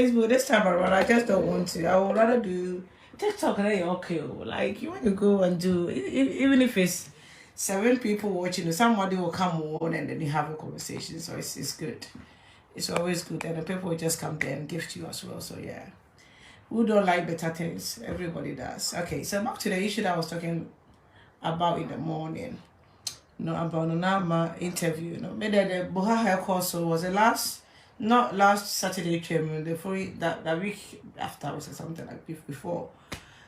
Facebook this time around. I just don't want to. I would rather do TikTok and then okay. Like you want to go and do even if it's 7 people watching, somebody will come on and then you have a conversation. So it's good. It's always good, and the people will just come there and gift you as well. So yeah, who don't like better things? Everybody does. Okay, so back to the issue that I was talking about in the morning. No, about Nana Ama interview. No, maybe the Boha hair course was the not last Saturday training, the free that week after was something like before.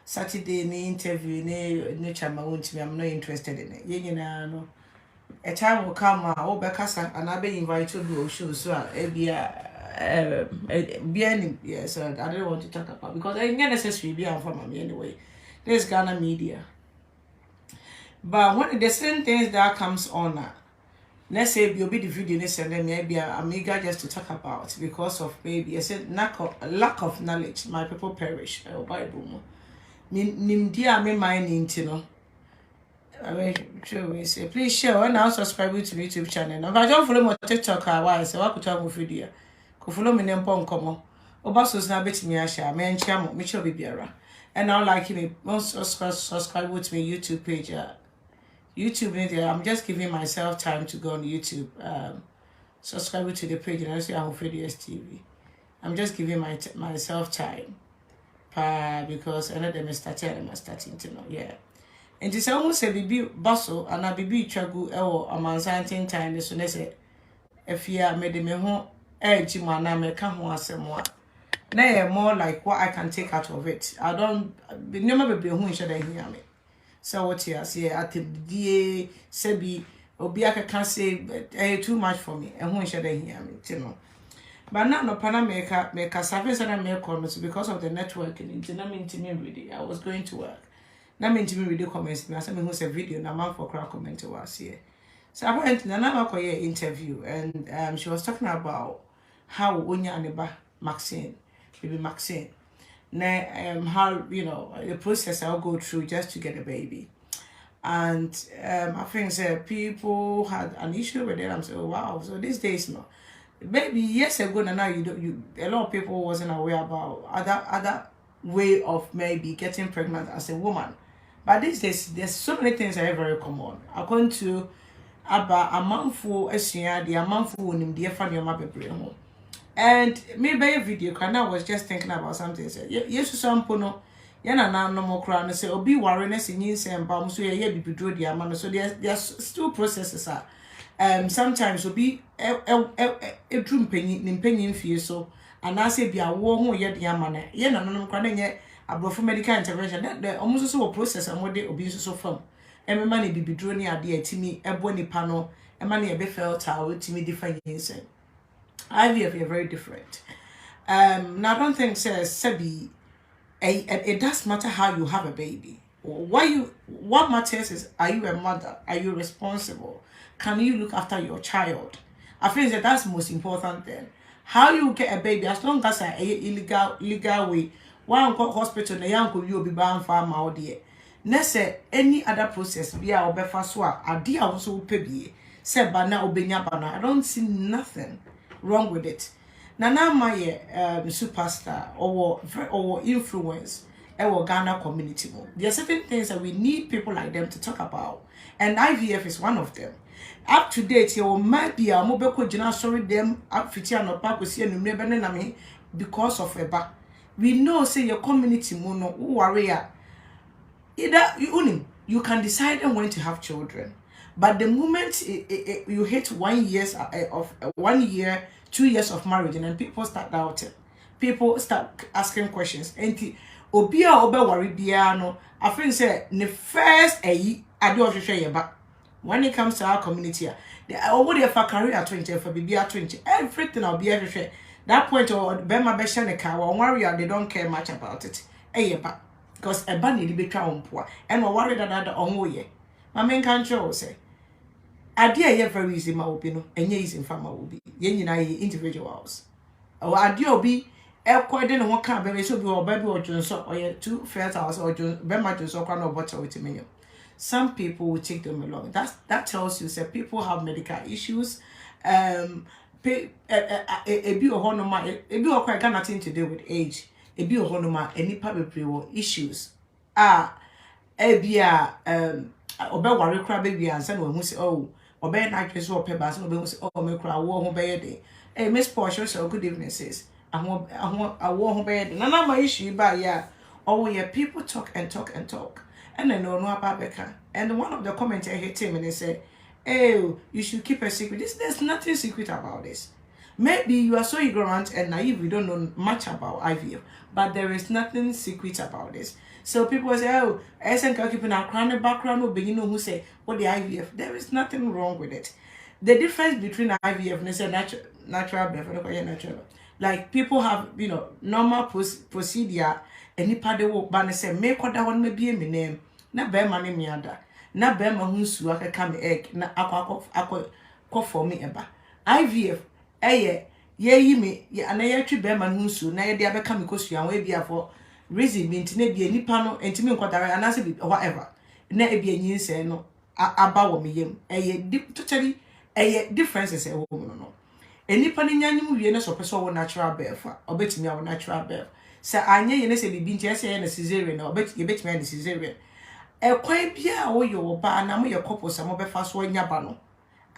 Saturday the interview, ne chama won't me. I'm not interested in it. You know, a time will come. Oh, because and I be invited to show so be yes. I don't want to talk about because I ain't necessary be from me anyway. There's Ghana media. But when the same things that comes on, let's say you'll be the video and then maybe I'm eager just to talk about because of maybe I said lack of knowledge. My people perish. Bible. Nimdia me mind you know. I mean, sure we say please share and now subscribe to my YouTube channel. If I don't follow my TikTok, why so I could talk with video. Could follow me name pon come. Obaso's na bet me share. Me and chamo, me sure be biara. And now like me, most subscribe to my YouTube page. YouTube media, I'm just giving myself time to go on YouTube. Subscribe to the page and I say I'm Videos TV. I'm just giving myself time. Because I know them is starting to know. Yeah. And it's almost say bibi bustle and I bibi tragu a man something time so they say if you made me home edge man I make ho asem na more like what I can take out of it. I don't never be who should hear me. So what you say at the DA Sebi Obiaka can say too much for me and who should hear me, you know. But now no Panameka make a service and I make comments because of the network and into me really. I was going to work. Now mean to me video comments me. I said who's a video na man for crowd comment to us here. So apparently Nana Ama Mcbrown interview and she was talking about how Unya Aneba Maxine, baby Maxine. How you know the process I'll go through just to get a baby, and I think people had an issue with it. I'm saying, oh, wow. So these days, no, maybe years ago now you a lot of people wasn't aware about other way of maybe getting pregnant as a woman, but these days there's so many things that are very common. According to about a month for the amount for him dear family home. And maybe a video because I was just thinking about something. Say, yes, some pono, yana no more crown. Say, obi warreness in yin and bomb. So yeah, be draw the amount. So there's still processes are. Sometimes will be a drum penny fee so. And I say be a war who yet the amana. Yana no crown yet a for medical intervention. That almost so a process and what they abuse so from. And money be drawn near dear Timmy, a bonny panel, and money a be felt tower to me different yin. IVF are very different. Now I don't think says Sebi it does matter how you have a baby. What matters is are you a mother? Are you responsible? Can you look after your child? I think that's the most important thing. How you get a baby as long as illegal way. One hospital na yanko you be bound for my dear. Next any other process be our befaswa idea also pebi. Say bana obenya bana. I don't see nothing wrong with it. Nana Ama superstar or influence our Ghana community. There are certain things that we need people like them to talk about, and IVF is one of them. Up to date, you might be a mobile general sorry them up fitian or park with you because of a back. We know say your community mono who are either you can decide when to have children. But the moment you hit 1 year of 1 year, 2 years of marriage, and then people start doubting, people start asking questions. And obia obe worry biano. I think say the first I do share back. When it comes to our community, they already have a career 20 for baby 20. Everything I'll be every that point or Bema Beshanika or warrior, they don't care much about it. Because a bunny be crown poor and we're worried that other on way. My main country will say. Idea ye very easy ma obi no enye easy mfa ma obi ye nyina ye individuals o ade obi ekwede no ka be so bi oba bi odwonso oye two fertile or be ma dwonso kwa no bottle with me. Some people will take them along. That tells you that people have medical issues. ebi ohonoma ebi okwa got nothing to do with age. Ebi ohonoma enipa bebre issues. Ebia obe worry cry baby ansa na hu say oh obe na twese ope ba so obe hu say oh me cry wo ho be ye dey Miss Portia so good evening sis awo ho be ye dey Nana Ama issue ba ya oh yeah people talk and talk and talk and then no about beka and one of the comments I hit him and they said oh you should keep a secret. There's nothing secret about this. Maybe you are so ignorant and naive, you don't know much about IVF, but there is nothing secret about this. So people say, oh, I think I'll keep in a background, but you know who say, what the IVF? There is nothing wrong with it. The difference between IVF and natural birth, like people have, normal procedure, and you pay the work, but say, make what that one may be a name, na bear money me other, na bear my hunsu, I can come egg, na aqua for me ever. IVF. Ye me ya na ye twi be man hunsu na ye de abeka me kosua we bia for reason bi ntine bia nipa no entimi nkodare anase bi whatever na e bia nyinse no aba wo me yem totally differences e wo no enipa ni nyanyum wie na so person wo natural birth obetimi a wo natural birth sa anye ye na se bibi ntia se ye na cesarean na obetimi na cesarean kwan bia wo ye wo ba na mo ye couple sa mo be fa so nya ba no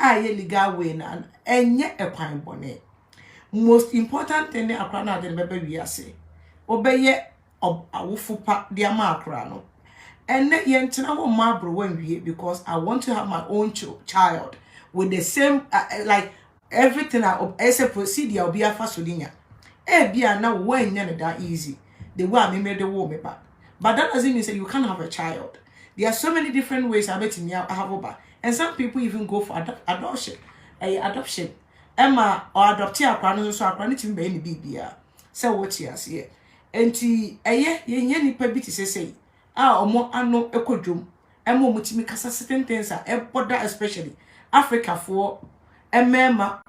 ye legal way na enye ekwan bone. Most important thing na akra na de bebe wi ase obeye awufupa de ama akra no enne ye ntena wo ma bro wan wie because I want to have my own child with the same like everything as a procedure obi afa so dinya bia na wo anya na that easy the way I made the wo me ba but that doesn't mean say you can't have a child. There are so many different ways I bet me have over. And some people even go for adoption. Adoption. Emma or adopt your crown so I can't even be any bibia. So what you here. And ye ni pebiti say, or more ano ekodrum. Emo mutimikasa certain things are border especially Africa for Emma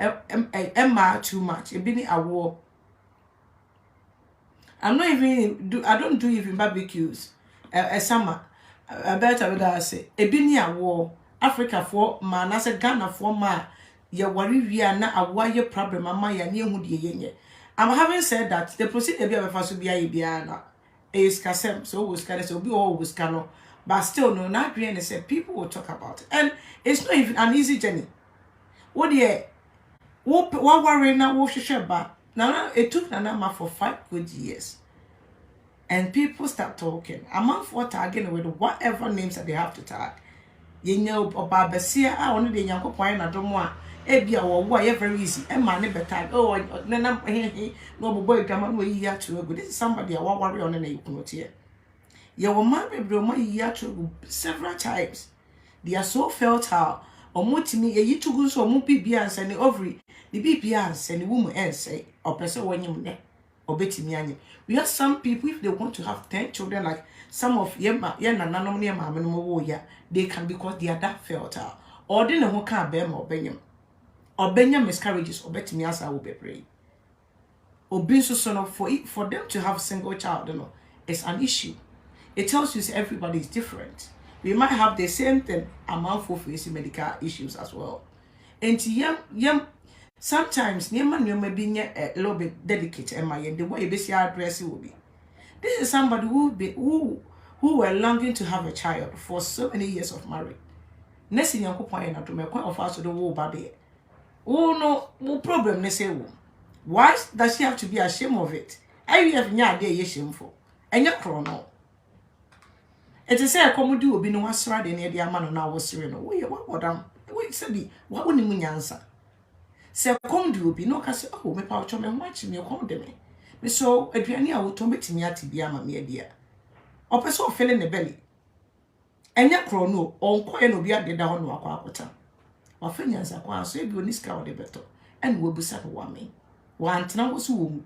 too much. A bini a war. I don't do even barbecues. A summer. I better with that say. A bini a war. Africa for man as a Ghana for ma ya worry we are na a wire problem ama ya near who ye. I'm having said that the procedure be a to be a biana is casem so was can so be always cano but still no not green said people will talk about it. And it's not even an easy journey. What worry now what share back now it took Nana Ama for 5 good years. And people start talking. Among for tagging with whatever names that they have to tag. You know about Bessia, I only the young point I don't want. Ebia or why very easy. And my neighbor tag. Oh, no boy come on way here to go. This is somebody I want worry on an apron here. Your mother broke my year to several times. They are so fertile. Or more to me, a you to go so more BBS and the ovary, the BBS and the woman else say, or person when you ne or betty me. We have some people if they want to have 10 children like some of Nana Ama Mcbrown, they can because they are that fertile. Or they know can't bear more Benyam. Or Benyam miscarriages or bet me as I will be praying. Or being so son of for them to have a single child, it's an issue. It tells you everybody is different. We might have the same thing among for facing medical issues as well. And sometimes you may be a little bit delicate and the way you address it will be. This is somebody who were longing to have a child for so many years of marriage. Next thing you point to me, point of us to the war body. Oh no problem. They say, why does she have to be ashamed of it? I have no idea shameful. And you're chrono. It is a comedy will be no one surrounding the man now was sereno. What wait, said what would you answer? Say, comedy will be no case. Oh, my power chum and watching me, come to me. So, a piano will tomb it in your tibiama, my dear. Or person feeling the belly. And your chrono, or coin will be at the down walk water. Or fingers are quite so you discover the better, and will be set one me. One now was womb.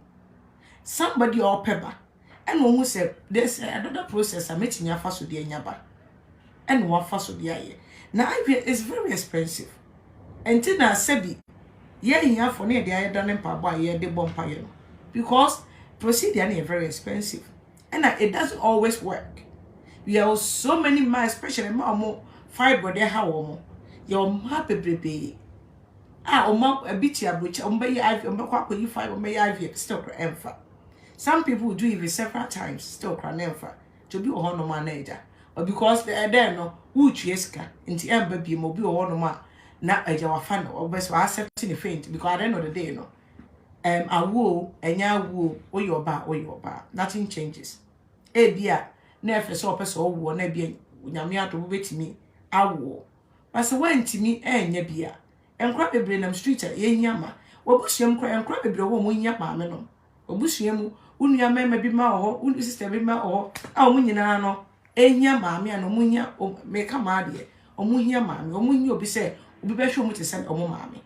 Somebody or pepper, and one who said, there's another process I'm making your fast with the nyaba, and one fast with the eye. Now, IVF is very expensive. And Tina Sebi, yeah, for near the eye done in Papa, yeah, the bumpire. Because procedure is very expensive. And it doesn't always work. We have so many miles, especially more fibroid how your happy baby. Oma a bit ya butcher, IVF, you 5 IVF, still emfa. Some people do it several times, still emfa, to be a honor manager. Or because they are there no, which yeska, into baby mobile or honor na a jawa fan or best accepting the faint because at the end of the day, no. I will, and ya will, or your bar, nothing changes. Bia, never saw a person or one, maybe Yamia to wait me, I will. But so when to me, and yabia, and crab a brain street at Yama, or bushium cry and crab a blow when yapameno, or bushium, unya maybe ma or un sister be ma or our munyanano, enya mammy and omunya or make a maddy, or munya mammy, or munyo be said, will be better to send or mammy.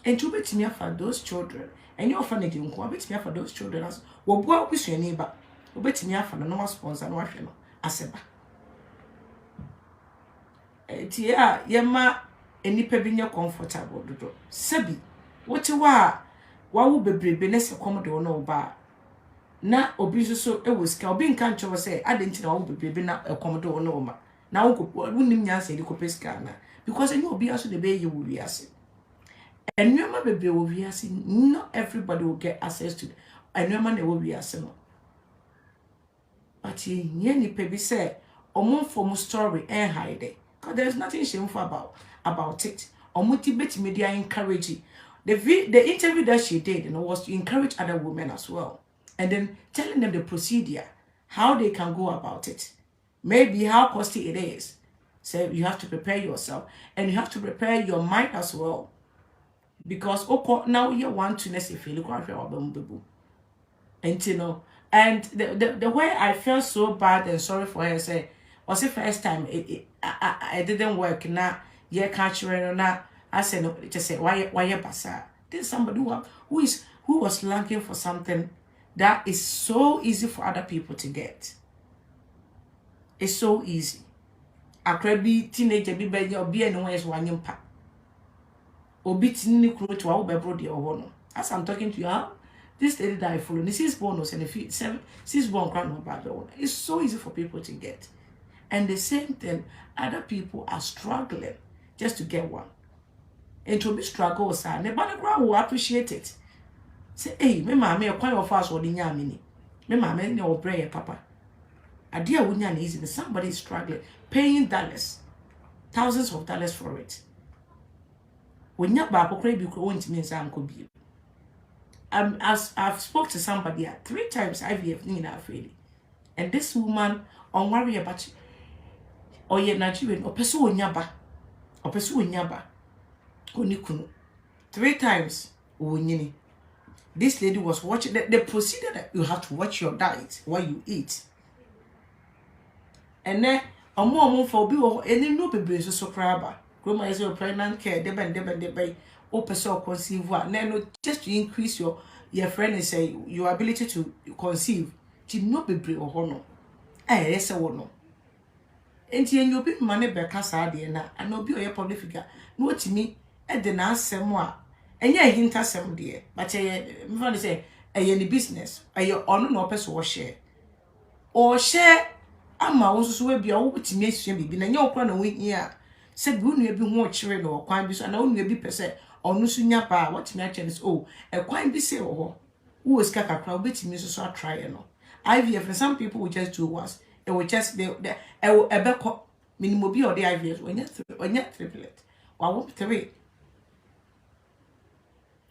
And to bet me for those children, and your funny didn't come bet me for those children as well. What wish your neighbor, or bet me for the normal sponsor and wife, as ever. Tia, yama, any pebinia comfortable, do. Sebi, what you are, what will be bribiness a commodore no bar. Na obiso so e was ka obi nka ncho say adenti na wo bebe na commodore no ma. Na wo wunnim nyanse di kopeska na because any obi aso de be ye wo wiase. And no baby will be not everybody will get access to and no man will be as no. But ye baby say or from story and hide it. Because there's nothing shameful about it. Or motivate media encourage it. The interview that she did was to encourage other women as well. And then telling them the procedure, how they can go about it. Maybe how costly it is. So you have to prepare yourself and you have to prepare your mind as well. Because now you want to necessarily look at your baby. And you know, and the way I felt so bad and sorry for her say was the first time I didn't work now. Yeah, catch her now. I said no, just say why you basa. There's somebody who was looking for something that is so easy for other people to get. It's so easy. I could be teenager be baby or be anywhere is one impact. Obitini kuro to our brody or one. As I'm talking to you, this lady that I follow, this is bonus and if 6 born grandma bad one. It's so easy for people to get. And the same thing, other people are struggling just to get one. And to be struggle, sir, the background will appreciate it. Say, hey, me mammy, a point of us or the yamini. Me mammy, no bread, papa. A dear wouldn't easy, somebody is struggling, paying dollars, thousands of dollars for it. When you're back, you could mean some could be. I've spoke to somebody 3 times IVF in our family. And this woman on worry about or yet Nigerian or pursue nyaba or pursue nyaba. Onikunu 3 times. This lady was watching the procedure that you have to watch your diet, what you eat. And then a more for be or any no baby so crabber. Grandma is your pregnant care, deba, open so conceive what. No, just to increase your friend and say your ability to conceive. To no baby or honor. Yes, a one. And you'll be money back as I did, and no be your public figure. No to me, and then ask some more. And yeah, hint us some dear. But I say, any business, your honor no person or share. Or share, I'm also be all to me, be na your crown away here. Said, wouldn't you be more children or quite be so, and only be per se, or no sooner pa, what matches is oh, a quite be say, oh, who is caca crowd, bet me so try, you know. IVF, and some people will just do once, it will just, a back minimum be or the IVF when you're triplet, or won't three.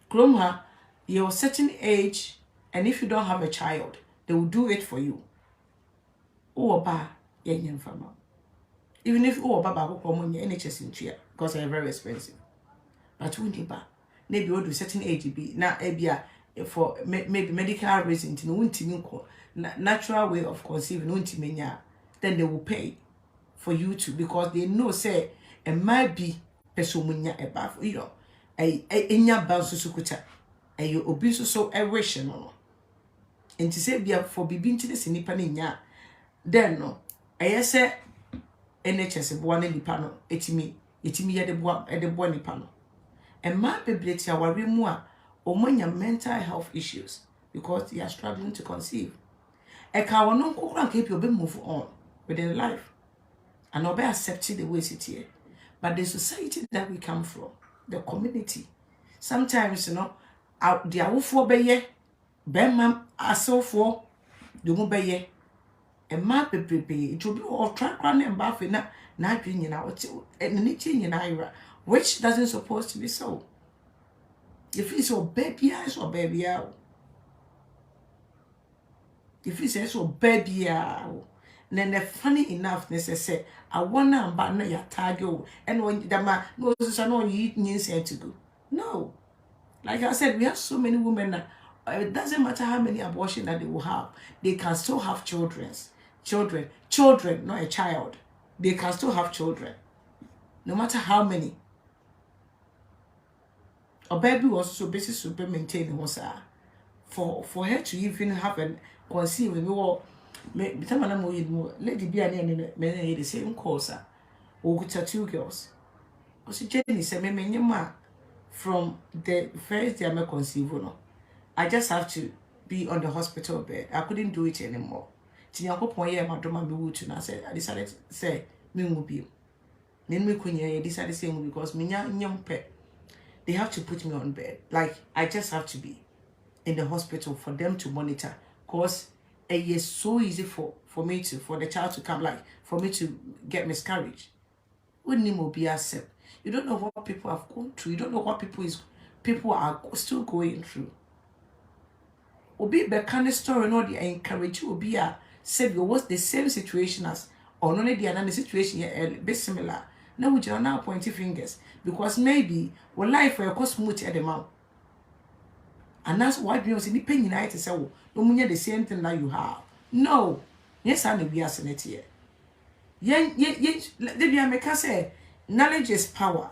Kromha, you're a certain age, and if you don't have a child, they will do it for you. Oh, ba, young farmer. Even if Baba will come on your NHS in chair, because they're very expensive. But when you maybe you do certain age be now for maybe medical reasons, natural way of conceiving, then they will pay for you to because they know say it might be persumunya above you know a nya bansu sukuta a you obiso so a wish no. And to say be for bibin to this nipa nya then no I say NHS boane nipa no etimi ye de boa nipa no and my ability our mu a omanya mental health issues because they are struggling to conceive e ka wono kokran ka be move on within life and obe accept the way it here but the society that we come from the community. Sometimes, you know, out the awful beye, bemam, for the mobile, a map baby, it will be all track running and buffing up, not being in our and knitting in Ira, which doesn't supposed to be so. If it's so baby eyes or baby out. If he says so baby then the funny enough say I wanna but no ya tag you and when the man knows I know you eat to go. No. Like I said, we have so many women that it doesn't matter how many abortions that they will have, they can still have children, not a child. They can still have children. No matter how many. A baby was so busy to maintain was for her to even have an conceive we were lady be an the same course or two girls. Was Jenny said me from the first day I conceive no. I just have to be on the hospital bed. I couldn't do it anymore. My I said I decided to say me will be. Then me decided saying because me young pet. They have to put me on bed. Like I just have to be in the hospital for them to monitor. Cause it is so easy for the child to come, like for me to get miscarriage. Wouldn't will be accept. You don't know what people have gone through. You don't know what people are still going through. Obi be kind of story no they encourage you obi a said you was the same situation as or no the another situation here be similar. Now we are now pointing fingers because maybe we life for a smooth at the mouth. And that's why we was in the pain united to say, oh, no the same thing that you have. No. Yes, I know we are saying it here. Yeah, make us say knowledge is power.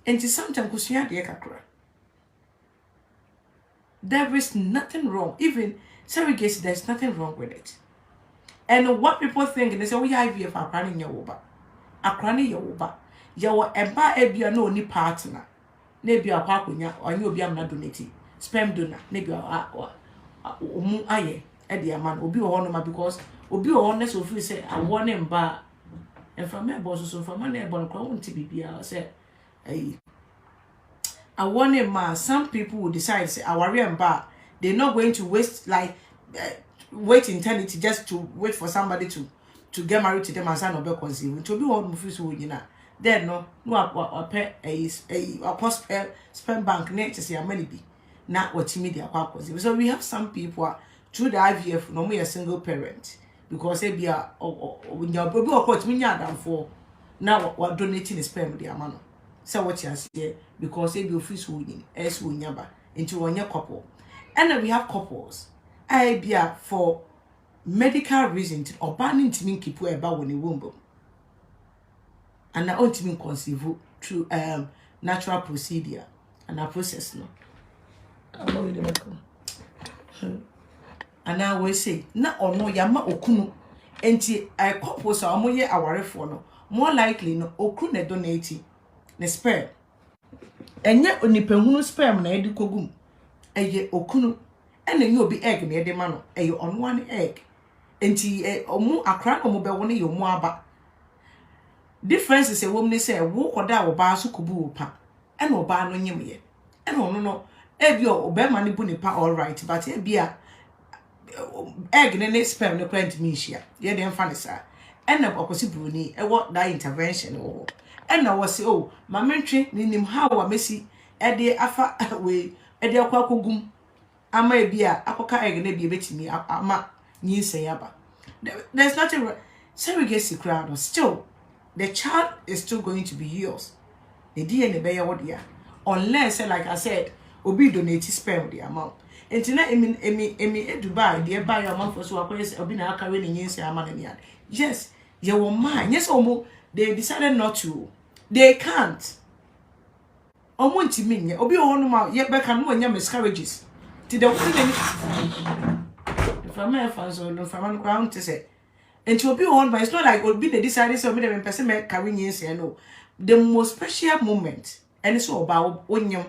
And sometimes kusuya de kakra. There is nothing wrong. Even surrogacy, there's nothing wrong with it. And what people think, they say, oh, yeah, IVF are planning your over. A cranny your over. You are a bar, a no any partner. Maybe a pacunya or you be not donating. Sperm donor, maybe aye, Eddie a man, will be honor because will be honest if we say, I want him bar. And from my boss, so from my neighbor, crown to be say, I want him man. Some people will decide, say, I worry and bar. They're not going to waste, like, wait eternity just to wait for somebody to get married to them and sign up conceive. To be one of you know. Then no pay a cost spend bank net to see how many be not what media purpose. So we have some people through the IVF no more a single parent because they be a when your baby or coach me for now what donating sperm with their man. So what you say because they be office winning as we never into one year couple. And then we have couples. I be for medical reasons or banning to me keep about when the womb. And I want to conceive through natural procedure and a process no. And I will say na ono yama okunu enti I couple so amoye awarefo no more likely no okunu na donate ne sperm enye onipehunu sperm na edi kogum eye okunu ene nye obi egg na edi ma no eye on one egg enti omu akra no mo be woni ye mu aba. Difference is a woman say wo koda wo ba so kubu wo pa e no ba no nyemye e no e bi o be ma ne bu ne pa all right but e bi a egg ne sperm ne kwant mi hia ye de mfa ne sa e na okosi bruni e wo that intervention wo e na wo say oh ma mentwe ni nim how wa mesi e de afa we e de akwa kogum ama e bi a akoka egg ne bi betimi ama nyinsen yaba. There's nothing surrogacy crowd still. The child is still going to be yours. The DNA be your dear. Unless, like I said, obi donate sperm the amount. And tonight, emi Dubai, they buy your amount for so obi na carry ni yense amount. Yes, you will mind. Yes, omo, they decided not to. They can't. Omo ntimi obi ohonu ma ye be kan no nya miscarriages. Ti the family fans or no family crown to say. And to be on, but it's not like would be the decided so many person carrying yes and no. The most special moment, and it's all about when you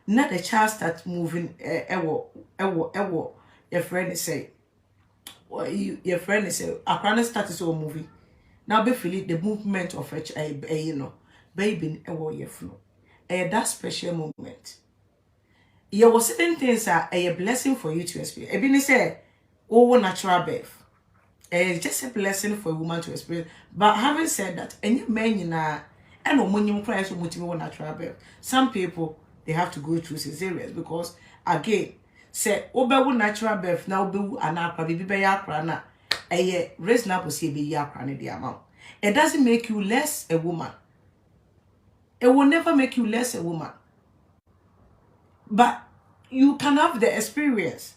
not the child starts moving ewo your friend say your friend say a started so moving. Now be feeling the movement of a you know baby ewo yefno. That special moment. There was certain things are a blessing for you to experience. Ebi say, oh, natural birth. It's just a blessing for a woman to experience. But having said that, any men in a and when you cry so much natural birth. Some people they have to go through cesareans because again, say obewu natural birth now obewu anakra bibi be yakra na eye reasonable say be yakra ne the amount. It doesn't make you less a woman. It will never make you less a woman. But you can have the experience.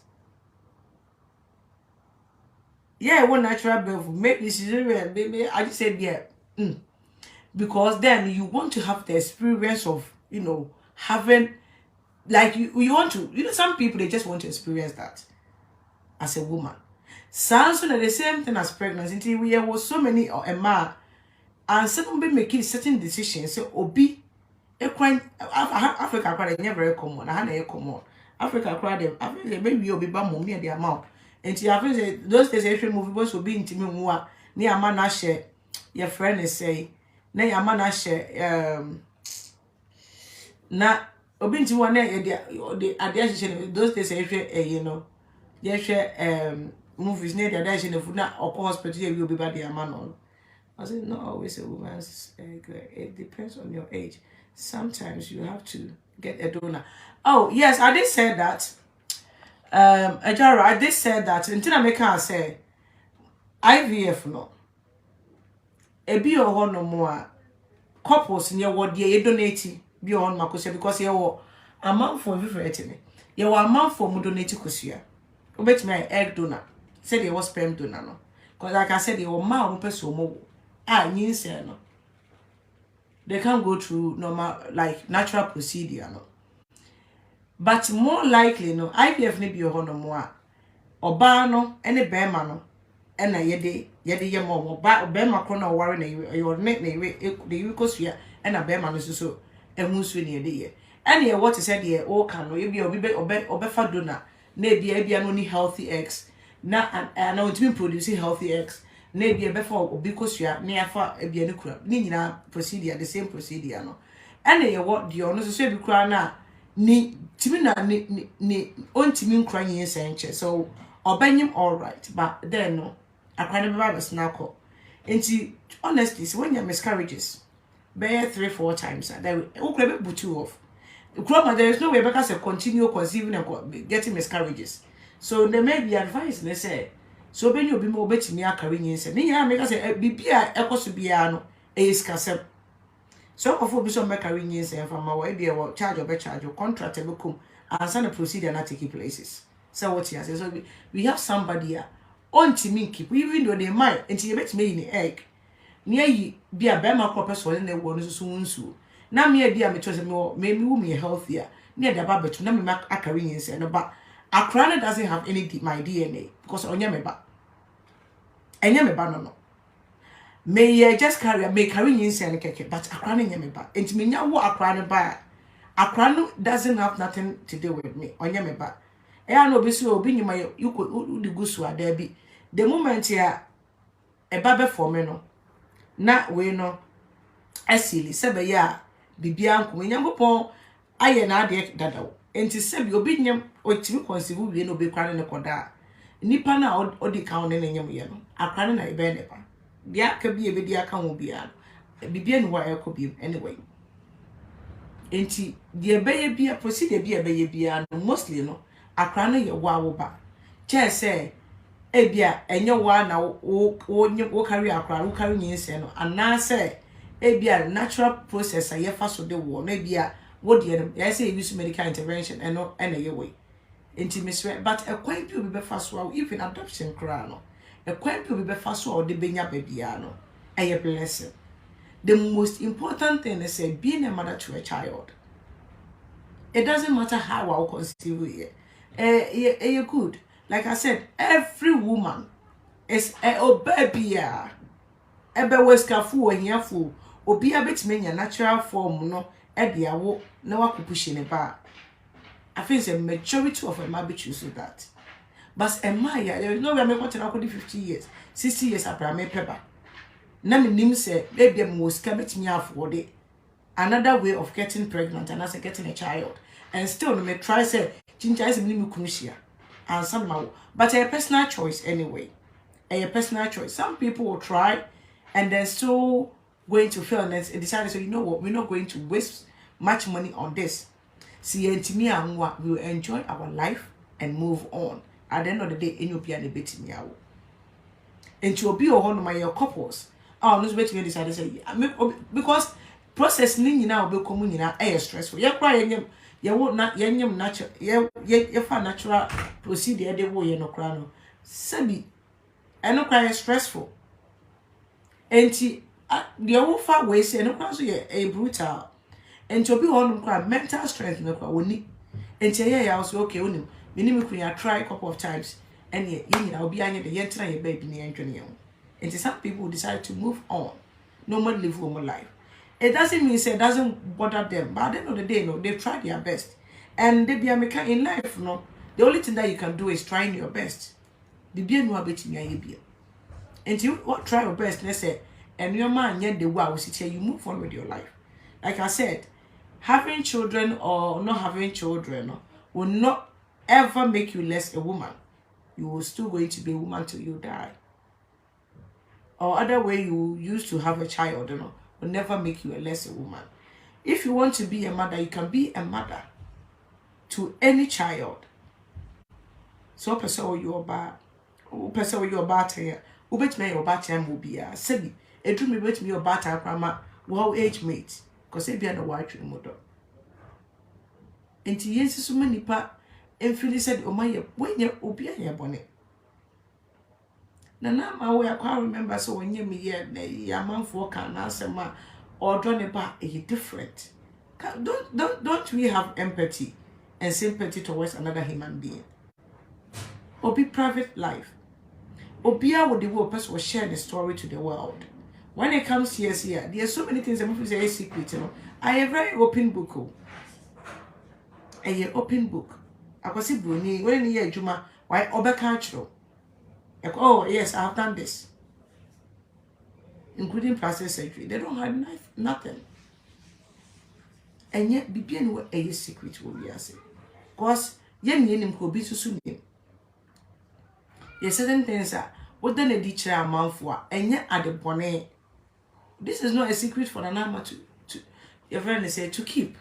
Yeah, one natural birth, maybe cesarean, baby. I just said yeah. Because then you want to have the experience of, having, like you want to, some people they just want to experience that as a woman. Sounds like the same thing as pregnancy. Until we was so many a man, and some be making certain decisions. So obi, a crime Africa crowd never very common. I had common Africa crowd. I think maybe you'll be bam near the amount. And I think those days Asian movies will be intimate more near a man share. Your friend is say, nay a man share na obi nti one the addition those days movies near the addition of na or hospital you will be bad the man on. I said not always a woman's it depends on your age. Sometimes you have to get a donor. Oh yes, I did say that. Ajara, I did say that until I make her say IVF no. Ebi o no more couples near what ye donate be on makosua because ye wo amount for everything me. Ye wo amount for mu donate kosua. Obet me egg donor. Said ye was sperm donor no. Because like I said, ye wo ma o person mo nyinse no. They can't go through normal like natural procedure no. But more likely no IVF ne bi ho no more. Oba no ene bema no ena yede mo ba bema kro na ware na your net na the kosua ena bema no so ehunsu ne yede ye. Ene ye what said ye o kan no ye bi obefa donor na ebia no ni healthy eggs na otimi produce healthy eggs na ebia befa obi kosua na yafa ebia ne kura ni nyina procedure the same procedure no. Ene ye what the ono so ebi kura na ni timi na ni ontimi nkra yin senche so obanyim all right but then no akwa ne baba snako enti honestly so when you miscarriages be 3-4 times that ukra be butu off ukra there is no way because continue conceiving and getting miscarriages so there may be advice they say so when you be more betimi akari yin se ni ya make say bibia ekoso bia no e skasem so of be some carrying yin say from our be charge or be charge or contract e come and send a procedure not taking places. So what you say so we have somebody here on to keep even though they might until you bet me in the egg near you be a bema copper so in the one so now me be a choice more maybe me healthier near the baby to me carrying yin say no but a crown doesn't have any my DNA because on your meba and your meba no may just carry yin say keke but akrano nyame ba enti me nya wo akrano ba akrano doesn't have nothing to do with me onye me ba e ya no obi so obi nyima you could gusu ada bi the moment ya e ba be for me no na we no asili sebe ya bibia nko nyankopon aye na ade dadawo enti sebe obi nyam otimi conceive we no be kwano ne koda nipa na odi kan ne nyam ye no akrano na e be ne ba dia ka bi e be dia kan wo bia bibia ni wa ekobiem anyway enti dia beye bia procedure bia beye bia no mostly no akra no ye wa wo ba che se e bia enye wa na wo carry akra wo carry nyinse no ana se e bia natural process ye fa so de wo na bia wo de no ye say use medical intervention eno ena ye way enti miswe but e kwan bi be fa so even adoption kra no a quite people be fast or the benya babyano. A blessing. The most important thing is being a mother to a child. It doesn't matter how I'll conceive it. You're good. Like I said, every woman is a baby. Ebe weskafu when you're full. Obi a bit mean your natural form, no, Edia wo, no one could push in a bar. I think the majority of them might be choosing that. But Maya, there is no way I make what I 50 years, 60 years after I made paper. Na me nim say baby most come me afford it. another way of getting pregnant and as getting a child. And still, no me try say, ginger is minimum crucial. And somehow, but a personal choice anyway. A personal choice. Some people will try and then still going to fail and decide, so you know what, we're not going to waste much money on this. See, and me and we will enjoy our life and move on. At the end of the day, in your be a bit in your and to be one of my couples. Oh, no, wait, me decide to say because process ning now be coming in a stressful. You cry and you won't not yam natural, you find natural procedure they will no crown. Sabi, I no cry stressful. And the old far way say no crown a brutal. And to be one of mental strength no crown need. And say, I was okay on him. Minimum can try a couple of times. And yet, I'll be under the entire baby near Antonio. And some people decide to move on, no more live home life. It doesn't mean it doesn't bother them, but at the end of the day, no, they've tried their best. And they be a mechanic in life, no. The only thing that you can do is trying your best. The beer no abet me. And you what try your best, let's say, and your man yet the wow sit here, you move on with your life. Like I said, having children or not having children will not ever make you less a woman. You will still going to be a woman till you die. Or other way you used to have a child, will never make you a less a woman. If you want to be a mother, you can be a mother to any child. So person you about person you about here, who bet me your battle will be a silly. A dream bet me your battle grandma, well age mate, because they be on the white mother. And yes, so many part. And Phyllis said, oh, my, when you're your bonnet. Nana Ama, I can't remember so when you me your man for can answer my or drawn about a different. Don't we have empathy and sympathy towards another human being? Or be private life. Or be out with the world person will share the story to the world. When it comes here, there are so many things that people say secret, I am a very open book. A open book. I was Bruni when you Juma, why Obercatro? Oh, yes, I have done this, including plastic surgery. They don't have nothing. And yet, be being a secret will be as because yen could be so soon. Yes, certain things are what then a teacher amount for, and yet at the bonnet. This is not a secret for Nana Ama to your friend say to keep.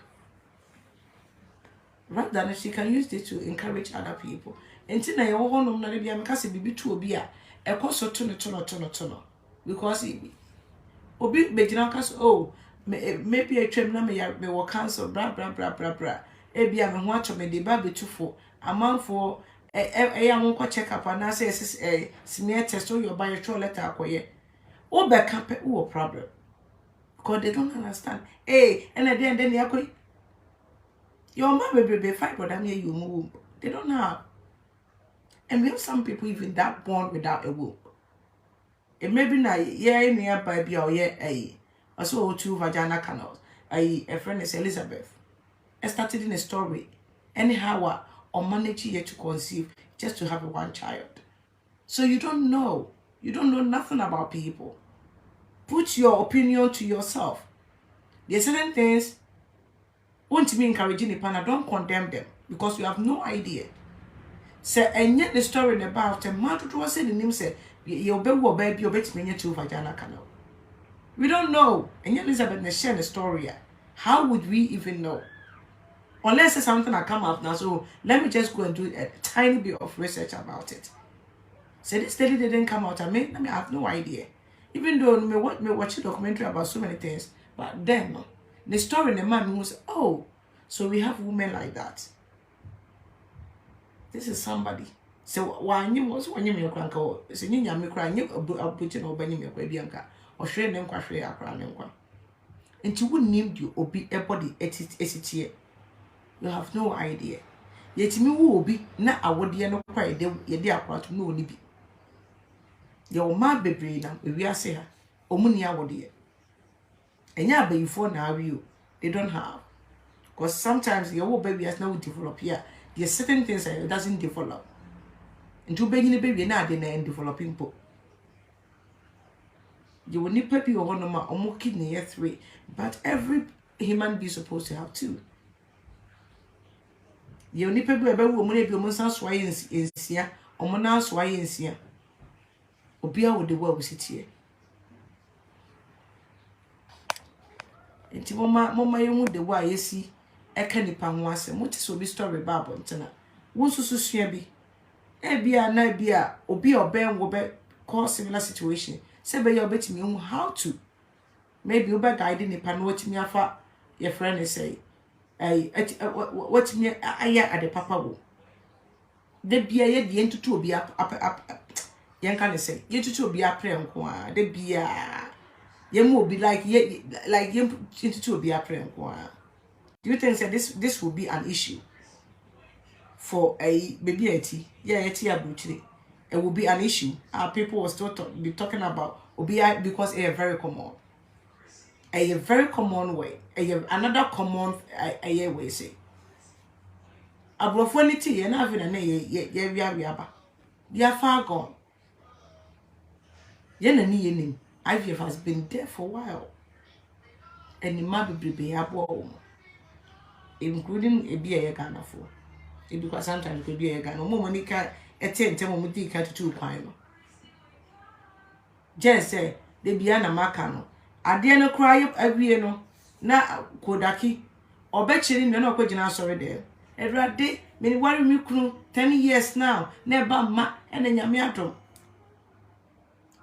Rather than she can use this to encourage other people. And tina your home not be a case be to beer, a cost of tono. Because it obi beginakas, oh, maybe a trim may walk cancel, bra. Ebi am watch me the baby too for amount for a young check up and I say a smear test or your buy a letter acquire. Oh, back up a problem. Because they don't understand. And then the your mother baby fight, but I'm here you move. They don't have. And we have some people even that born without a womb. It may be not near baby or also 2 vagina canals. A friend is Elizabeth. I started in a story. Anyhow, or manage here to conceive just to have one child. So you don't know. You don't know nothing about people. Put your opinion to yourself. There are certain things. Won't me encouraging the partner, don't condemn them because you have no idea. Say, and yet the story about a man who was saying the name said, you'll baby, you'll bet me 2 vagina canal. We don't know. And yet Elizabeth may share the story. How would we even know? Unless there's something that come up now, so let me just go and do a tiny bit of research about it. So this study didn't come out. I have no idea. Even though me watch a documentary about so many things, but then no. The story the man who was, oh, so we have women like that. This is somebody. So why you was when you make cranko? So you me crying you a butcher or benny me bianca or shred them quashre a crown and one. And you wouldn't name you or be a body at it. You have no idea. Yet me will be not a would no cry, dear part no be. Your mad baby now, we are say her, or money our dear. And yeah, but before now you they don't have. Because sometimes your old baby has now developed here. There are certain things that it doesn't develop. And to bring the baby now then developing book. You will need baby or one or more kidney 3. But every human being supposed to have too. You only people about woman if you must ask why is here, or monas why is here. Obia with the world we sit here. Enti mama yemu de wa yesi eka nipa ho asem mo ti so bi story bible ntena wo susu sua bi e bia na bia obi oben wo be cause similar situation say be you betimi hu how to maybe oba guide nipa no watimi afa your friend say watimi aya ade papa wo de bia ye de entutu obi yen kan say ye tutu obi apre nko a de bia yemu be like yem into be a prayer. Do you think that this will be an issue for a baby eti? Yeah, eti abuchiri. It will be an issue. People will still be talking about obia because it's very common. A very common way. Another common way say. Abrofonity and having a we are far gone. Yenani IVF has been there for a while. And it might be able, including a beer Ghana for. It because sometimes it could be a Ghana. Monica attend Temomudi cat to 2 pine. Just say, the Biana Macano. I dare not cry up every year. Na Kodaki or betching you're not quite sorry there. Every day, many worry me crew 10 years now, never ma and then Yamiato.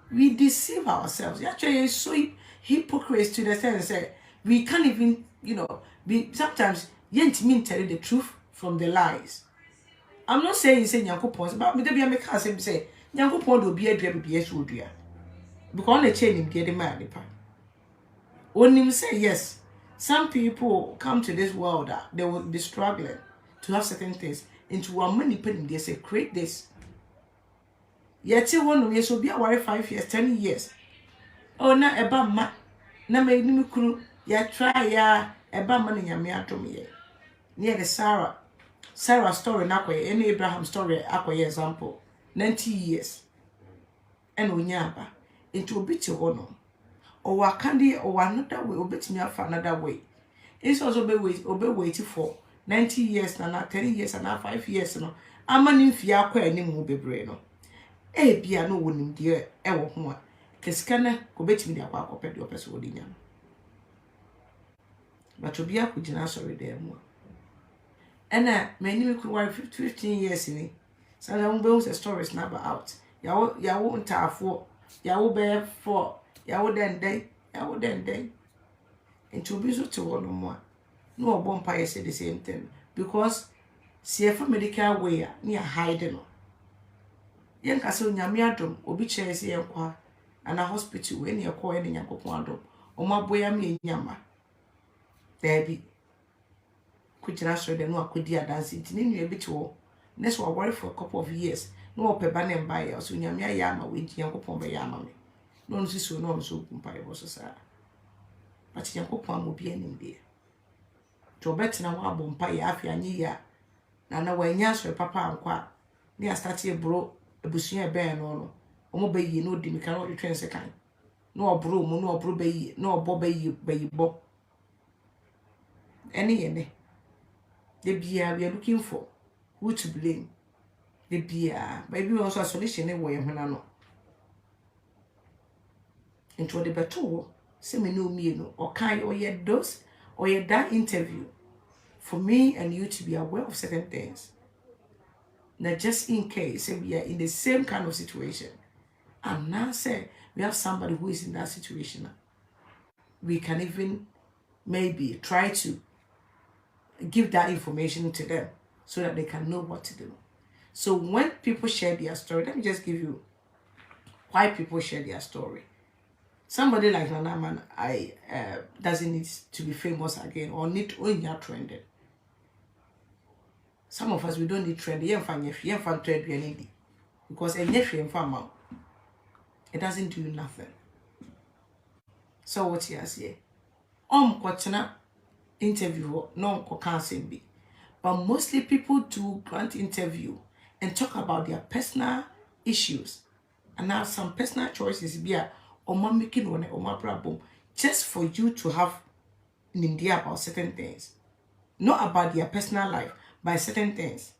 We deceive ourselves. Actually, it's so hypocrite to the sense that we can't even, be sometimes yet mean tell you the truth from the lies. I'm not saying you say Yankopon, but maybe I make us say Yankopon will be a BS would ya. Because only chain him get a man. When him say yes, some people come to this world that they will be struggling to have certain things into one money penny. They say create this. Yet you want to so be a 5 years, 10 years. Oh, na eba ma na me ni kru ya try ya eba ma na me atom ye. Near the Sarah story na kwe any Abraham story akwa example 90 years. And unyaba into obiti hono. Or wakandi or another way obiti me for another way. It's also be waiting for 90 years na 10 years and 5 years no. Amani mfia kwa ni mu bebre no. Bia no wonim de e wo ho a kesika na ko betimi de akwa akopɛ de opɛ so wodi nya but obi akugina sorry there mu ena many me could worry 15 years ni so na mbe us stories na about out ya wo ntafo ya wo be for ya wo den into obi so to wo no mu a no obo mpa say the same thing because see for medical way a near hide no yen ka so nyame adom obi kire se yenkwa ana hospital we ne yakọ ene Nyankopon adom o maboya me nyama dabi kujira so de no akodi adansi ntini nu ebiti wo next we worry for a couple of years no opeba ne mbaye so nyame aya ama we Nyankopon be ya ama me no no so no so kumpa bo so sa but Nyankopon amobi anim de to betina wa bo mpa ya afia nyi ya na wanya so papa ankwa ne start e bro ebusuya be no omo be yi no di mi kan o twen second no obro mu no obro be yi no obo be yi bo any ene the bia we are looking for who to blame the bia maybe we also a solution e wo ye hona no into the beto se me no mi no o kai o ye those or ye that interview for me and you to be aware of certain things. Now, just in case we are in the same kind of situation, and now say we have somebody who is in that situation, we can even maybe try to give that information to them so that they can know what to do. So when people share their story, let me just give you why people share their story. Somebody like Nana Ama doesn't need to be famous again or need to only trended. Some of us, we don't need trend. Because it doesn't do nothing. So what you say? Kwatena interview no cancer be. But mostly people do grant interview and talk about their personal issues. And now some personal choices be or making one or my problem just for you to have India about certain things. Not about their personal life, but certain things.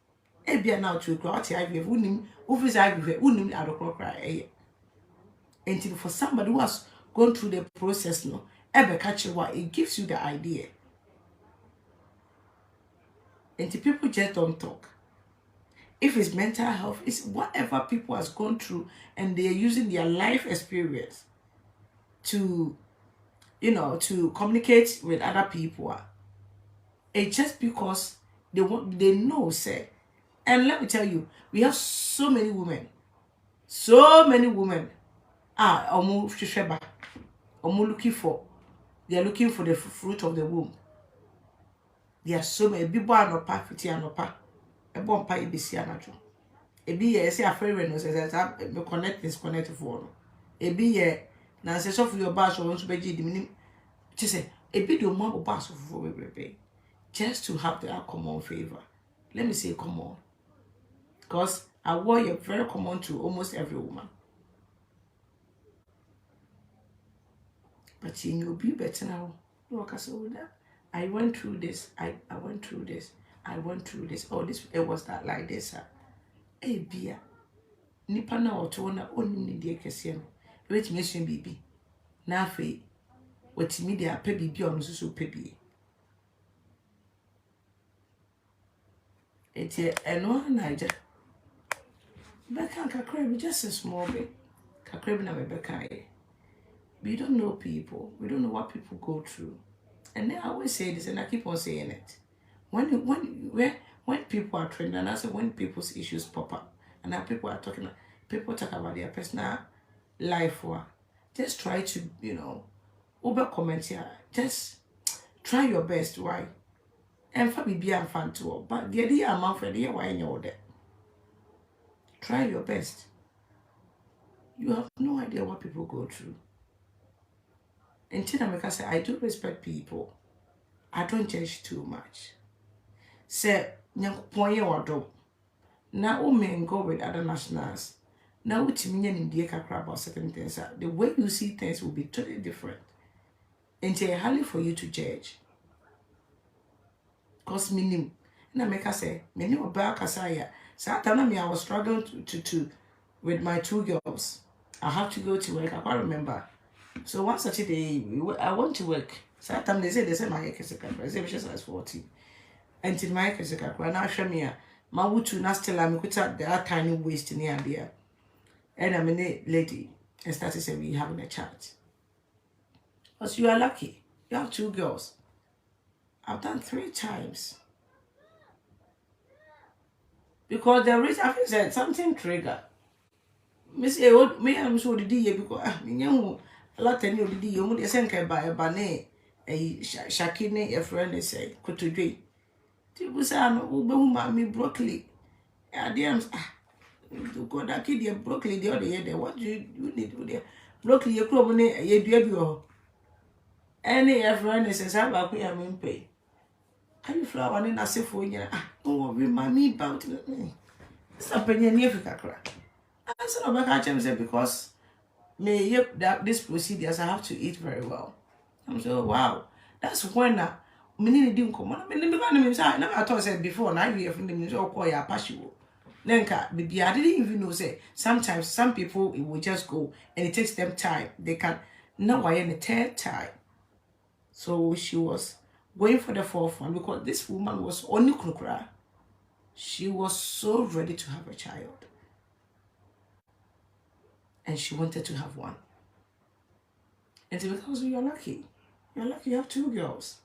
Ebia now to grow out IVF, who is IVF, who out of cry. Until for somebody who has gone through the process, no, ever catch what it gives you the idea. Until people just don't talk. If it's mental health, it's whatever people has gone through, and they're using their life experience to, to communicate with other people. It's just because they know, say. And let me tell you, we have so many women. They're looking for the fruit of the womb. There are so many people anopa, fiti anopa. Ebo mpa ebisi anajo. Ebi ye say afere no say me connect for no. Ebi ye na say so for your bash or so beji di minim. Just say ebi do mo bash for bebe. Just to have that common favor. Let me say common. Because a warrior very common to almost every woman. But you'll be better now. Look, I said, I went through this. I went through this. I went through this. Oh, this it was that like this. Hey, beer. Nipa na otona only the ekesiam. Which makes me baby. Na fe. What media pe bibi on so pebi. It's a no Niger. Becca Kakrab just a small bit. Kakrab na Becca. We don't know people. We don't know what people go through. And then I always say this, and I keep on saying it. When people are trending, and I say when people's issues pop up, and now people talk about their personal life, just try to, over comment here. Just try your best, right? And for me, be a fan too. But the idea amount for the year, why you there? Try your best. You have no idea what people go through. Until I say, I do respect people. I don't judge too much. Say, nyakuponye wado. Na o men go with other nationals. Now what you mean in the kakra about certain things. The way you see things will be totally different. Until it's hard for you to judge. Cause minim. Na make say, minim oba kasaya. So I was struggling to with my 2 girls. I have to go to work. I can't remember. So one Saturday, I went to work. So that time they say my head is a size 40. Until my head is a crack. Now show me my wutu na still I'm put out that tiny waist in the idea. And I'm a lady and started saying we having a chat. Because you are lucky. You have 2 girls. I've done 3 times. Because the reason I said something trigger. Miss me I'm so did you because me a lot of you did you only send by a bane a shakine a friend is say could to drink. People say I'm me broccoli. Adiams to go that kid your broccoli the other year there. What do you need with there? Broccoli your club ye do any friend says I'm pay. Cauliflower and I say for you. Oh, remind me about me. Stop in your near crack. I said, I can't say because that this procedures I have to eat very well. I'm so wow. That's when I didn't come on. I never thought said before, and IVF from the ministry or call ya passion. Lenka, baby, I didn't even know say sometimes some people it will just go and it takes them time. They can now I in the 3rd time. So she was going for the 4th one because this woman was only kunukra. She was so ready to have a child. And she wanted to have one. And so because you're lucky. You're lucky you have 2 girls.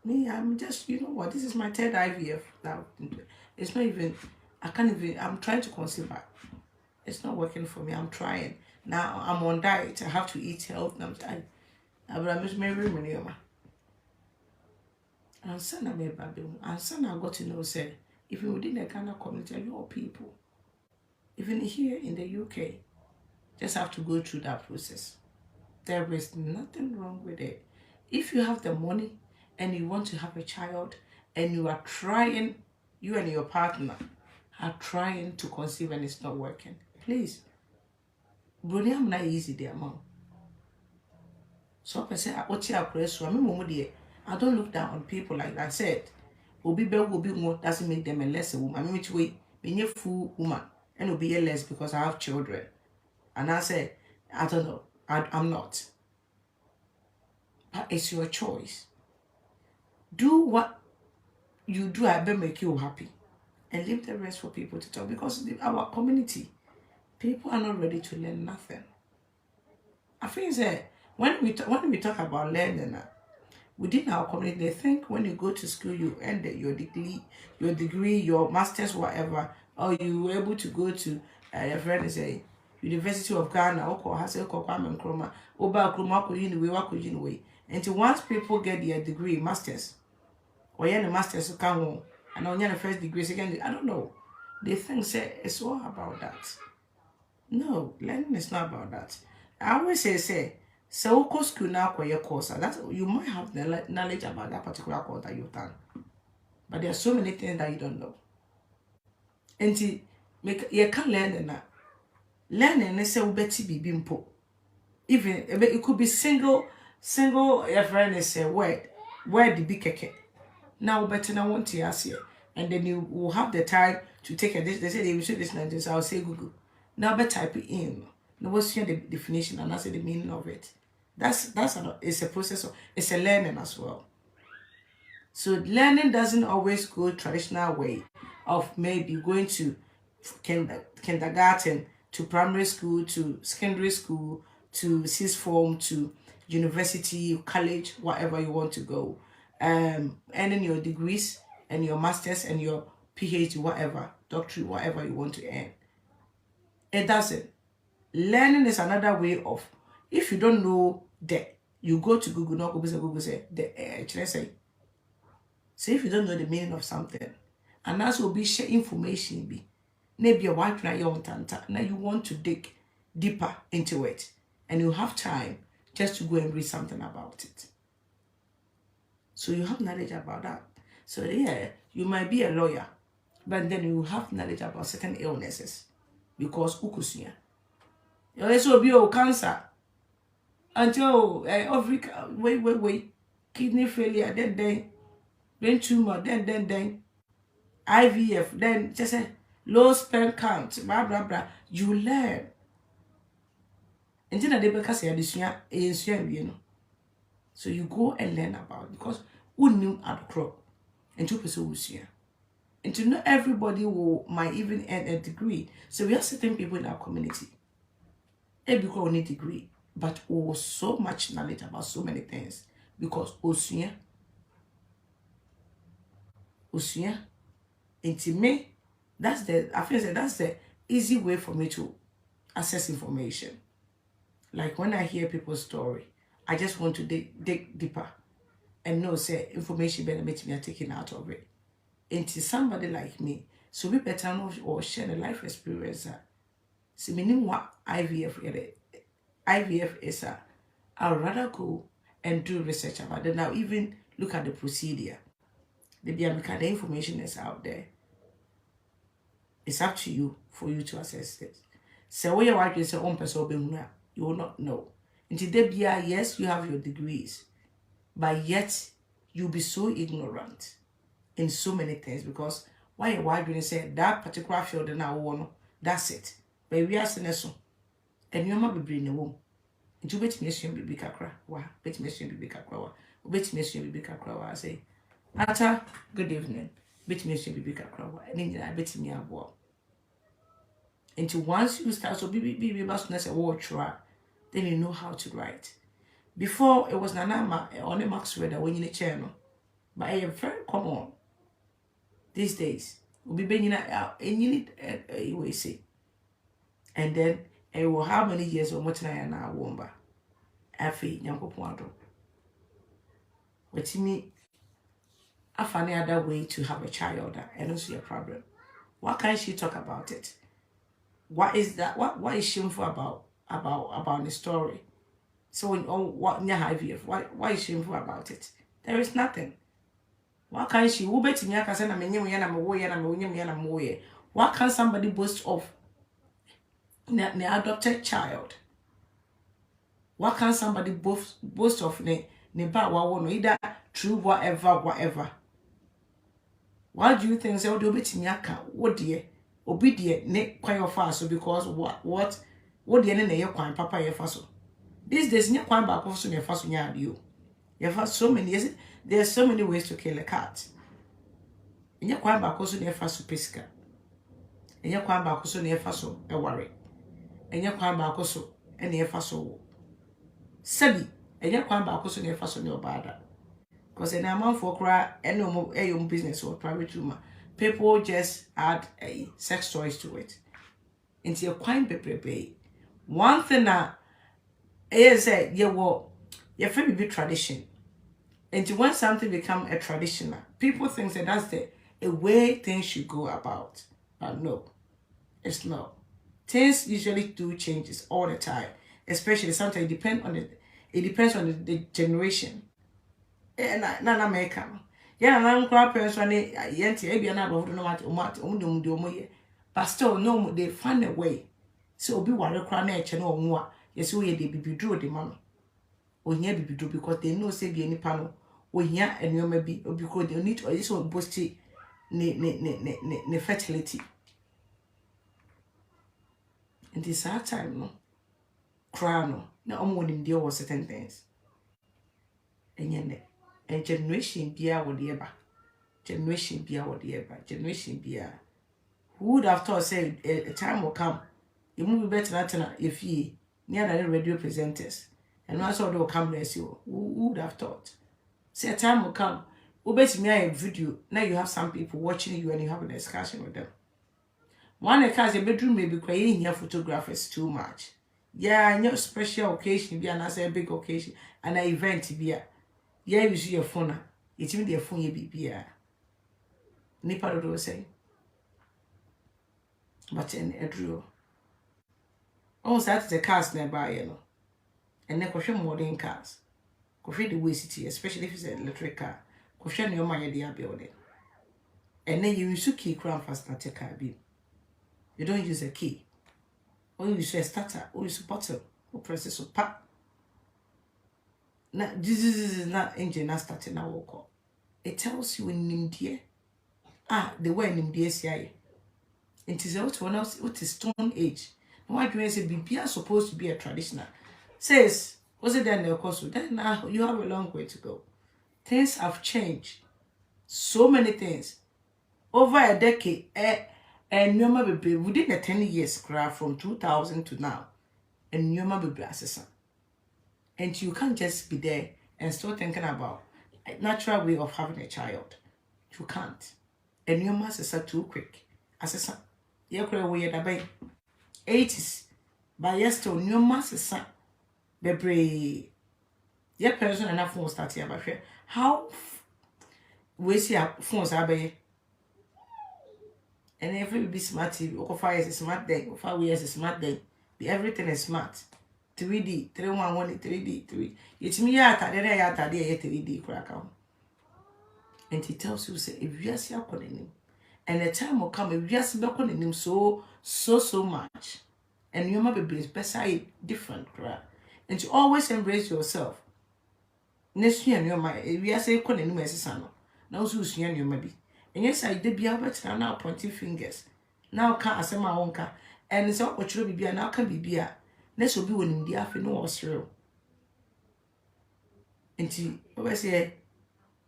Me, I'm just, you know what, this is my 3rd IVF now. It's not even, I'm trying to conceive back. It's not working for me. I'm trying. Now I'm on diet. I have to eat health. And I'm tired. I'm just married many of my. And son, I got to know, say, if you're within the Ghana community, you're all people. Even here in the UK, just have to go through that process. There is nothing wrong with it. If you have the money and you want to have a child and you are trying, you and your partner are trying to conceive and it's not working, please, Bruni, I'm not easy there, mom. So I say, what you are so I mean, I don't look down on people like I said. Obi be will be more doesn't make them a lesser woman. I mean, which way being a full woman and will be a less because I have children. And I say, I don't know, I'm not. But it's your choice. Do what you do, I better make you happy. And leave the rest for people to talk. Because our community, people are not ready to learn nothing. I think that when we talk about learning, within our community, they think when you go to school, you end your degree, your master's, whatever, or you were able to go to your friend is a University of Ghana, or has a Kwame Nkrumah, Oba Nkrumah, University. Until once people get their degree, masters, or the masters who come home, and on the first degree, second, I don't know. They think say it's all about that. No, learning is not about that. I always say, so go school now for your course. That you might have the knowledge about that particular course that you've done, but there are so many things that you don't know. And you can't learn that. Learning is a betty be bimpo. Even it could be single. Your friend is a word the big keke. Now better now want to ask you, and then you will have the time to take a. They say they will show this like this. I'll say Google. Now better type it in. Now what's the definition and I say the meaning of it. It's a process of, it's a learning as well. So learning doesn't always go traditional way of maybe going to kindergarten, to primary school, to secondary school, to sixth form, to university, college, whatever you want to go. Earning your degrees and your masters and your PhD, whatever, doctorate, whatever you want to earn. It doesn't. Learning is another way of, if you don't know that, you go to Google, not Google say, so if you don't know the meaning of something, and that's will be share information be, maybe a white now you want to dig deeper into it, and you have time just to go and read something about it. So you have knowledge about that. So yeah, you might be a lawyer, but then you have knowledge about certain illnesses because ukusuya. You also be a cancer until wait, kidney failure, then tumor, then IVF, then just a low sperm count, blah blah blah. You learn. And then they because you know. So you go and learn about it because who knew at the crop and 2% will see. And to know everybody might even earn a degree. So we have certain people in our community. Everybody will need a degree, but so much knowledge about so many things because Osuya. And to me, that's the easy way for me to access information. Like when I hear people's story, I just want to dig deeper and know say information better make me taken out of it. And to somebody like me, so we better know or share the life experience. So meaning what IVF is I'd rather go and do research about it. Now even look at the procedure. The information is out there. It's up to you for you to assess it. So when your wife is your own person, you will not know. Until they be yes, you have your degrees, but yet you'll be so ignorant in so many things because why your wife didn't say that particular field and now that's it. But we are saying so, and you might be bringing the womb. Into bet me assume be kakra. Wow, bet me assume be kakra. Bet me assume be kakra. I say, Ata, good evening. Bet me assume be kakra. And then I bet me a wall. Until once you start so be must not say word try, then you know how to write. Before it was Nana Ama Mcbrown that when you channel, but I am very common these days. We'll be bringing out and you need a say. And then it will how many years or much I now womba. Afi Yanko Pondo. But to me, I find another way to have a child and don't see a problem. Why can't she talk about it? What is that? What is shameful about the story? So what IVF? Why is shameful about it? There is nothing. Why can't she? Why can't somebody boast of the adopted child? What can somebody boast of ne ba wa no either true whatever. Why do you think say do betimi aka wo de obi de ne kwan of so because what de ne ye kwan papa ye fa so. These days nye kwan ba ko so ne fa so nya ade o. Ye fa so many there's so many ways to kill a cat. Nye kwan ba ko so ne fa so pesika. Nye kwan ba ko so ne fa so e ware. Nye kwan ba ko so e ne fa so sabi enye kwan ba ko so ne fa so ne obada because an amount for cry any business or private room people just add a sex toys to it into a kwan pepepe. One thing that is say your family be tradition, and when something become a traditional people think that that's the a way things should go about, but no, it's not. Things usually do changes all the time, especially sometimes it depends on the generation. Nana America. Yeah, I'm crap person yenti e bia na do no mat but still no they find a way. So obi ware kra na eche na onwo a yesi we dey bibiduro de ma no. Ohia bibiduro because they know say bi anipa no ohia enwoma bi because they need to so boost ne fertility. In this hard time no kra no na omo nim dey was certain things. Enye and generation bia whatever. Generation bia whatever. Generation bia. Who would have thought say a time will come? You move better than if ye near the radio presenters. And once all will come bless you. Who would have thought? Say a time will come. Obey me a video. Now you have some people watching you and you have a discussion with them. One because a bedroom may be creating here photographers too much. Yeah, no special occasion be another big occasion and an event be a yeah, you see your phone. It's even the phone you be Nipa do say. But in a drew. Almost that's the cars nearby, you know. And then question modern cars. Coffee the way city, especially if it's an electric car. Question your money the building. And then you use a key crown fast not take car be. You don't use a key. Or you use a starter, or you use a bottle, or press it so pop. Now, this is not engine not starting now walk. It tells you in India. The way in India say. It is also one else what is stone age. Why do you say BPR supposed to be a traditional? Says, was it then the course? Then now you have a long way to go. Things have changed. So many things. Over a decade, and Nyoma baby within the 10 years from 2000 to now. And Nyoma baby assessor. And you can't just be there and still thinking about a natural way of having a child. You can't. And your master too quick. As a son, you're way at the 80s. By yesterday, your master son, the your person and a phone start here. But how we see our phones are by and every be smart TV, or 5 years is smart day, or 5 years is smart day. Be everything is smart. 3D, 311, 3D, 3. It's me at the 3D crack out. And he tells you, say, if you are still calling him, and the time will come if you are still calling him so much, and you might be beside different crack. And you always embrace yourself. Next year, you might, if you are say calling him as a son, now so soon you may be. And yes, I did be able to now pointing fingers. Now can't say my own car, and it's all what you be now can be beer. Next will be when in the afternoon was real. And she always say,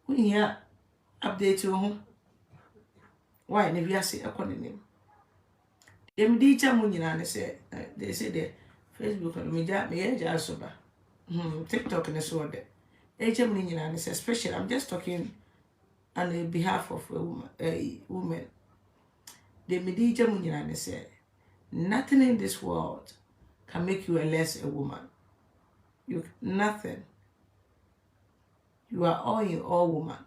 when you update your home, why never say a calling name? Them teacher Munina say, they say the Facebook and media may just sober. TikTok and so on. Agent Munina says, especially, I'm just talking on behalf of a woman. The Medija Munina said, nothing in this world can make you a less a woman. Nothing. You are all in all woman.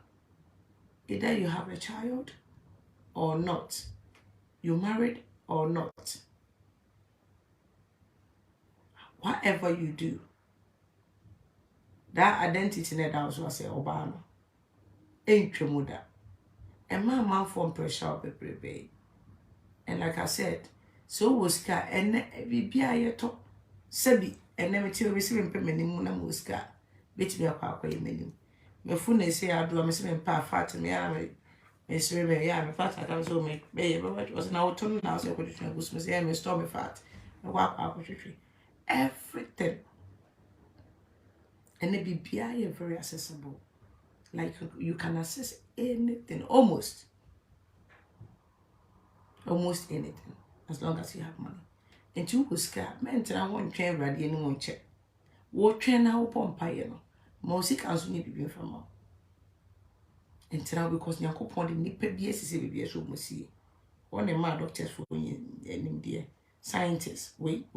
Either you have a child or not. You married or not. Whatever you do, that identity net house was a Obama. Ain't tremuda. And my man from pressure baby. And like I said, so was ka and be a yeto. Sebi and never tell me seven permanent na muska. Bet me a quack menu. Me fune say I do a missing pa fat me. Miss River, yeah, my fat I can so make baby, but it was an autumn now, so I could was Miss Stormy fat. A walk out tree. Everything. And the BPI are very accessible. Like you can access anything, almost anything, as long as you have money. And you will scap, men tell I won't train ready and won't check. What train now upon pie, most can need to be from more. And tell because you could point in the PBS is so must see. One of my doctors for you, dear scientists. Wait.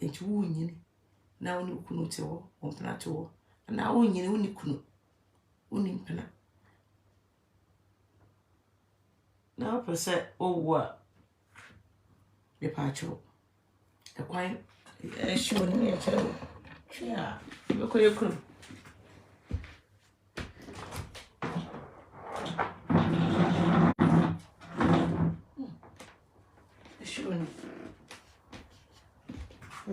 And you win now no kunu te wo ompana te wo na wo nyine woni kunu woni mpana na pese owo be pacho e kwan e show ni e chero chia be ko yekunu show ni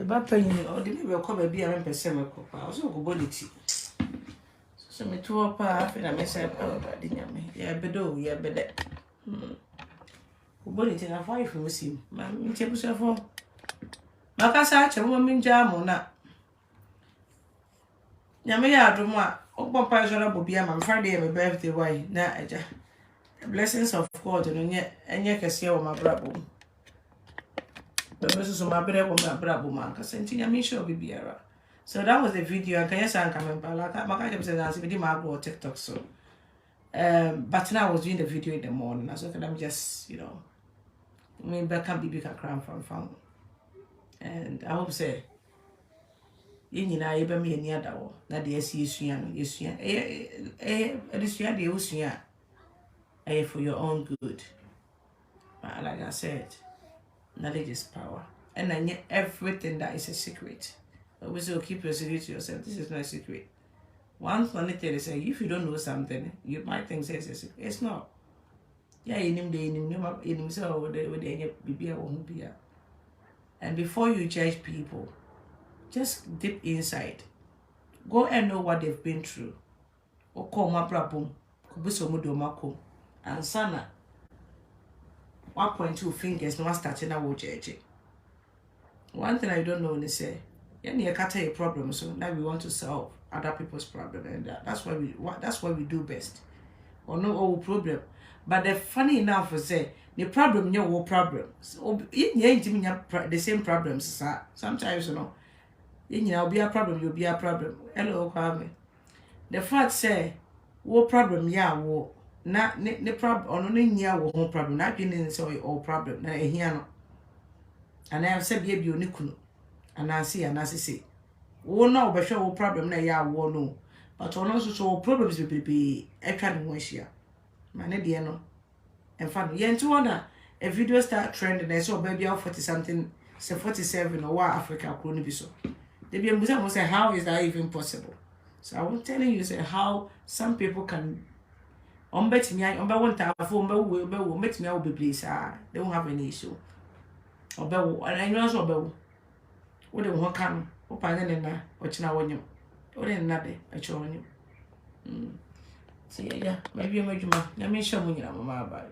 ba panyi o de me ko ba bia me pese me ko pa o so go boniti so me to pa afi na me se pa ba de nyame ya bedo ya bede go boniti na fa ifu musim ma nche bu se fo makasa che mo me nja mo na nyame ya adom a o bon pa so na bobia ma Friday me birthday why na aja the blessings of God no enye kese wo mabrabo. So my brother man biara. So that was the video. I can say I'm coming back. I can't say that I go TikTok so. But now I was doing the video in the morning. So I'm just, maybe I can't be cram from. And I hope say you know ebe me ni adawo na de asi esua no yesua edesua de usua for your own good. But like I said, knowledge is power. And I know everything that is a secret. Always will keep your secret to yourself. This is not a secret. One funny thing is that if you don't know something, you might think it's a secret. It's not. Yeah, and before you judge people, just deep inside, go and know what they've been through. Or call my problem, and sana 1.2 fingers, no one starting a judge. One thing I don't know is say, you can't tell a problem, so now we want to solve other people's problem, and that's what we do best. Or no old problem. But the funny enough is say the problem your problem. So the same problems, sometimes will be a problem, you'll be a problem. Hello, Kwame. The fact say what problem wo na ne problem or no nya wo ho problem na dwene say all problem na ehia no. And I have said be oni kunu anase say wo na obehwe wo problem na ya wo no but ono so problems be etwa ne ho ahia ma ne de no emfa no ye nti wona a video start trending and so baby 40 something say 47 or what Africa kro no bi so they be am say how is that even possible? So I was telling you say how some people can bet me won't have phone bet me will be please they won't have any issue and I know so be what they won't come open na ochina wonyo or in nade a chonyo see yeah maybe majuma na me show mu nyina mama ba